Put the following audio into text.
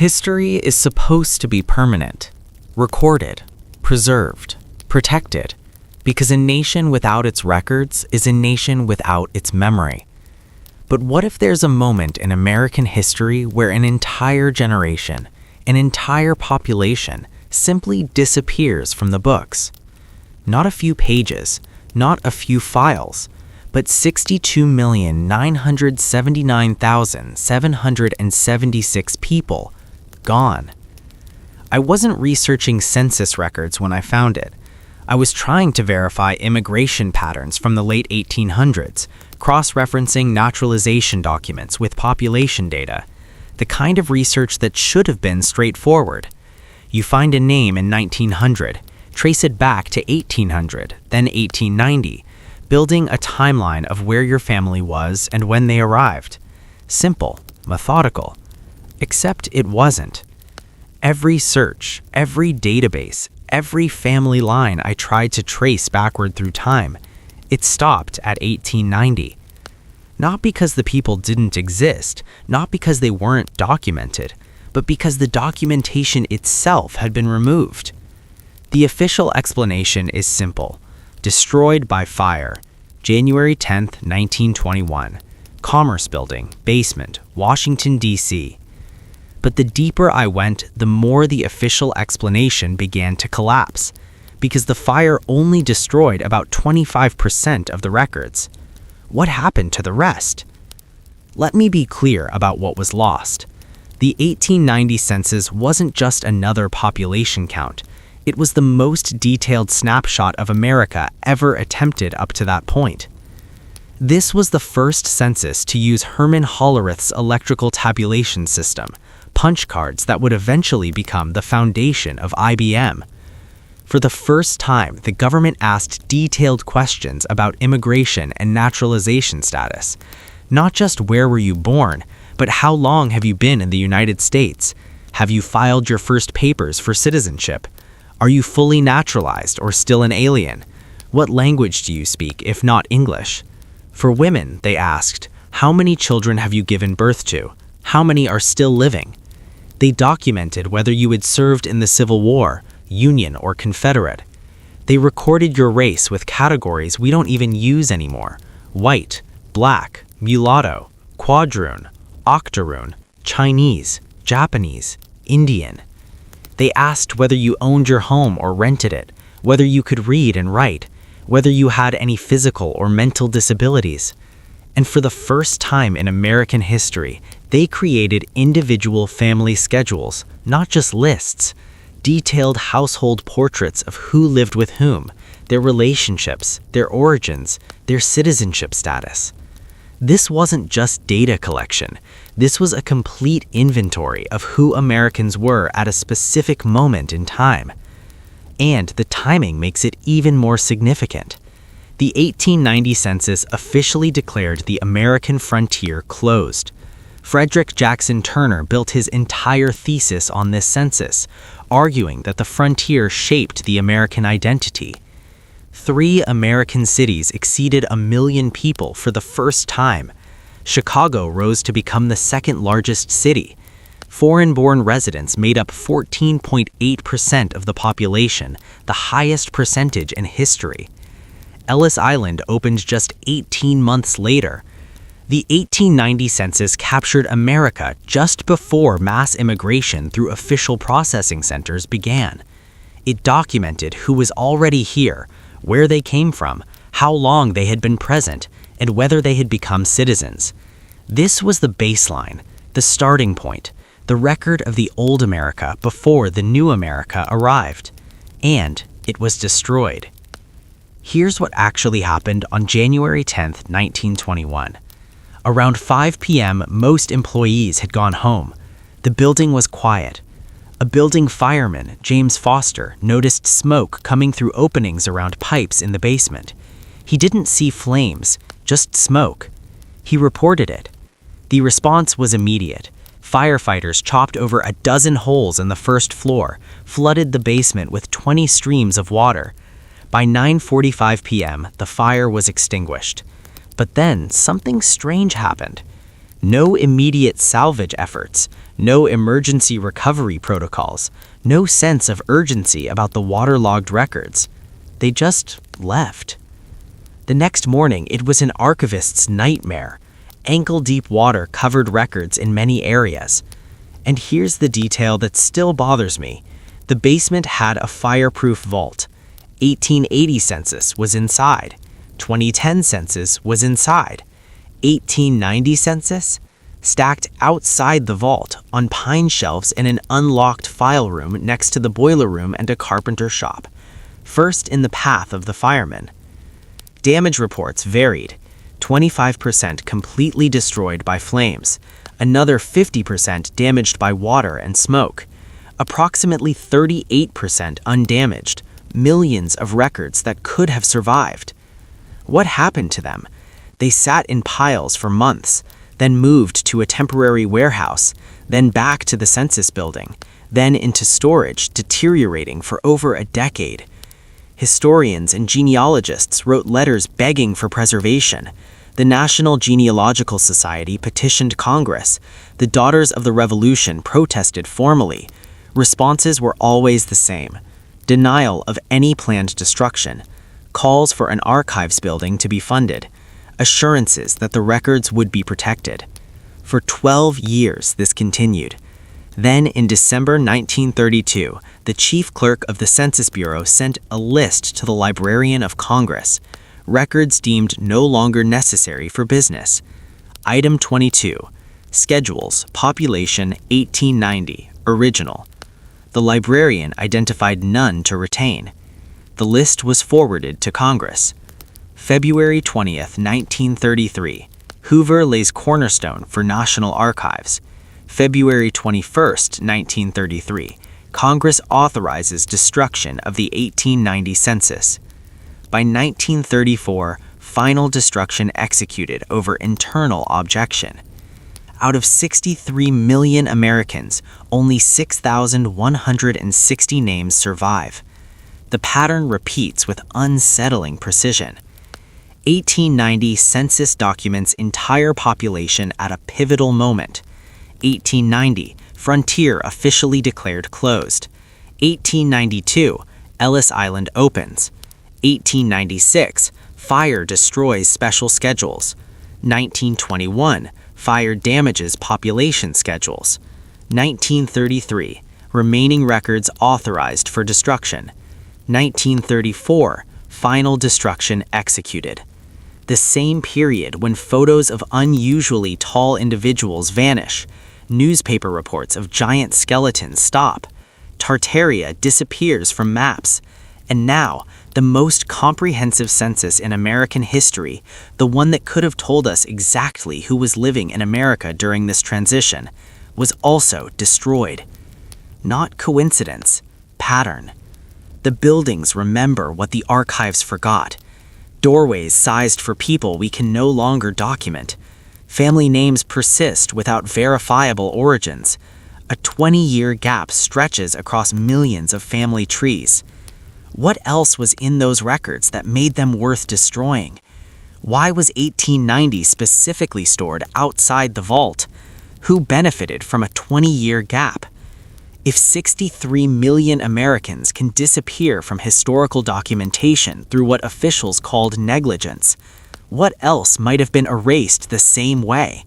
History is supposed to be permanent, recorded, preserved, protected, because a nation without its records is a nation without its memory. But what if there's a moment in American history where an entire generation, an entire population, simply disappears from the books? Not a few pages, not a few files, but 62,979,776 people gone. I wasn't researching census records when I found it. I was trying to verify immigration patterns from the late 1800s, cross-referencing naturalization documents with population data, the kind of research that should have been straightforward. You find a name in 1900, trace it back to 1800, then 1890, building a timeline of where your family was and when they arrived. Simple, methodical. Except it wasn't. Every search, every database, every family line I tried to trace backward through time, it stopped at 1890. Not because the people didn't exist, not because they weren't documented, but because the documentation itself had been removed. The official explanation is simple. Destroyed by fire, January 10, 1921. Commerce Building, basement, Washington, D.C. But the deeper I went, the more the official explanation began to collapse, because the fire only destroyed about 25% of the records. What happened to the rest? Let me be clear about what was lost. The 1890 census wasn't just another population count. It was the most detailed snapshot of America ever attempted up to that point. This was the first census to use Herman Hollerith's electrical tabulation system, punch cards that would eventually become the foundation of IBM. For the first time, the government asked detailed questions about immigration and naturalization status. Not just where were you born, but how long have you been in the United States? Have you filed your first papers for citizenship? Are you fully naturalized or still an alien? What language do you speak, if not English? For women, they asked, how many children have you given birth to? How many are still living? They documented whether you had served in the Civil War, Union or Confederate. They recorded your race with categories we don't even use anymore: white, black, mulatto, quadroon, octoroon, Chinese, Japanese, Indian. They asked whether you owned your home or rented it, whether you could read and write, whether you had any physical or mental disabilities. And for the first time in American history, they created individual family schedules, not just lists, detailed household portraits of who lived with whom, their relationships, their origins, their citizenship status. This wasn't just data collection. This was a complete inventory of who Americans were at a specific moment in time. And the timing makes it even more significant. The 1890 census officially declared the American frontier closed. Frederick Jackson Turner built his entire thesis on this census, arguing that the frontier shaped the American identity. 3 American cities exceeded 1 million people for the first time. Chicago rose to become the second largest city. Foreign-born residents made up 14.8% of the population, the highest percentage in history. Ellis Island opened just 18 months later. The 1890 census captured America just before mass immigration through official processing centers began. It documented who was already here, where they came from, how long they had been present, and whether they had become citizens. This was the baseline, the starting point, the record of the old America before the new America arrived. And it was destroyed. Here's what actually happened on January 10, 1921. Around 5 p.m., most employees had gone home. The building was quiet. A building fireman, James Foster, noticed smoke coming through openings around pipes in the basement. He didn't see flames, just smoke. He reported it. The response was immediate. Firefighters chopped over a dozen holes in the first floor, flooded the basement with 20 streams of water. By 9:45 p.m., the fire was extinguished. But then something strange happened. No immediate salvage efforts, No emergency recovery protocols, no sense of urgency about the waterlogged records. They just left. The next morning, it was an archivist's nightmare. Ankle-deep water covered records in many areas. And here's the detail that still bothers me. The basement had a fireproof vault. 1880 census was inside. 2010 census was inside. 1890 census? Stacked outside the vault on pine shelves in an unlocked file room next to the boiler room and a carpenter shop. First in the path of the firemen. Damage reports varied. 25% completely destroyed by flames. Another 50% damaged by water and smoke. Approximately 38% undamaged. Millions of records that could have survived. What happened to them? They sat in piles for months, then moved to a temporary warehouse, then back to the census building, then into storage, deteriorating for over a decade. Historians and genealogists wrote letters begging for preservation. The National Genealogical Society petitioned Congress. The Daughters of the Revolution protested formally. Responses were always the same: denial of any planned destruction, calls for an archives building to be funded, assurances that the records would be protected. For 12 years, this continued. Then, in December 1932, the chief clerk of the Census Bureau sent a list to the Librarian of Congress, records deemed no longer necessary for business. Item 22, Schedules, Population 1890, Original. The librarian identified none to retain. The list was forwarded to Congress. February 20th, 1933, Hoover lays cornerstone for National Archives. February 21st, 1933, Congress authorizes destruction of the 1890 census. By 1934, final destruction executed over internal objection. Out of 63 million Americans, only 6,160 names survive. The pattern repeats with unsettling precision. 1890 census documents entire population at a pivotal moment. 1890, frontier officially declared closed. 1892, Ellis Island opens. 1896, fire destroys special schedules. 1921, fire damages population schedules. 1933, remaining records authorized for destruction. 1934, final destruction executed. The same period when photos of unusually tall individuals vanish, newspaper reports of giant skeletons stop, Tartaria disappears from maps, and now, the most comprehensive census in American history, the one that could have told us exactly who was living in America during this transition, was also destroyed. Not coincidence, pattern. The buildings remember what the archives forgot. Doorways sized for people we can no longer document. Family names persist without verifiable origins. A 20-year gap stretches across millions of family trees. What else was in those records that made them worth destroying? Why was 1890 specifically stored outside the vault? Who benefited from a 20-year gap? If 63 million Americans can disappear from historical documentation through what officials called negligence, what else might have been erased the same way?